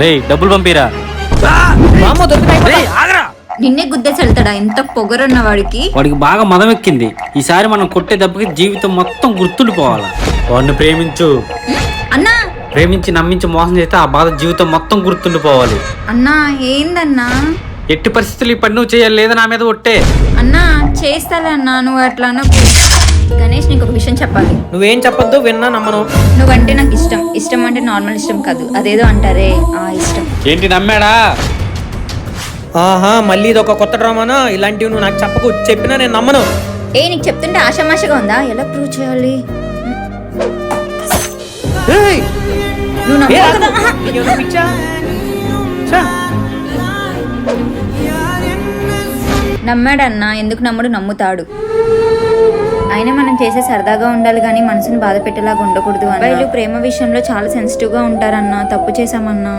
రేయ్ డబ్బులు పంపిరా. నిన్నే గుద్దేసి వెళ్తాడా ఎంత పొగరున్న వాడికి. వాడికి బాగా మదం ఎక్కింది. ఈసారి మనం కొట్టే దెబ్బకి జీవితం మొత్తం గుర్తుండిపోవాలి. వాడిని ప్రేమించు. అన్నా ప్రేమించి నమ్మించి మోసం చేస్తే ఆ బాధ జీవితం మొత్తం గుర్తుండిపోవాలి. అన్నా ఏందన్నా? ఎట్టి పరిస్థితులు ఈ పని నువ్వు చేయాలి, లేదా నా మీద ఒట్టే. అన్నా చేస్తాలే అన్నా, నువ్వు అట్లా అనకు. గణేష్ నీకు ఒక విషయం చెప్పాలి. నువ్వేం చెప్పొద్దు, విన్నా నమ్మను. నువ్వంటే నాకు ఇష్టం. ఇష్టం అంటే నార్మల్ ఇష్టం కాదు, అదేదో అంటారే ఆ ఇష్టం. ఏంటి నమ్మాడా? ఆహా, మళ్ళీ ఇది ఒక కొత్త డ్రామానా? ఇలాంటివి నువ్వు నాకు చెప్పకు, చెప్పినా నేను నమ్మను. నీకు చెప్తుంటే ఆషామాషగా ఉందా? ఎలా ప్రూవ్ చేయాలి? ఏయ్! నువ్వు నమ్మవు కదా? నీకేమైనా పిచ్చా? ఛా! నమ్మాడన్నా, ఎందుకు నమ్మడు? నమ్ముతాడు. అయినా మనం చేసే సరదాగా ఉండాలి కానీ మనసుని బాధ పెట్టేలాగా ఉండకూడదు. అబ్బాయిలు ప్రేమ విషయంలో చాలా సెన్సిటివ్ గా ఉంటారన్నా. తప్పు చేశామన్నా.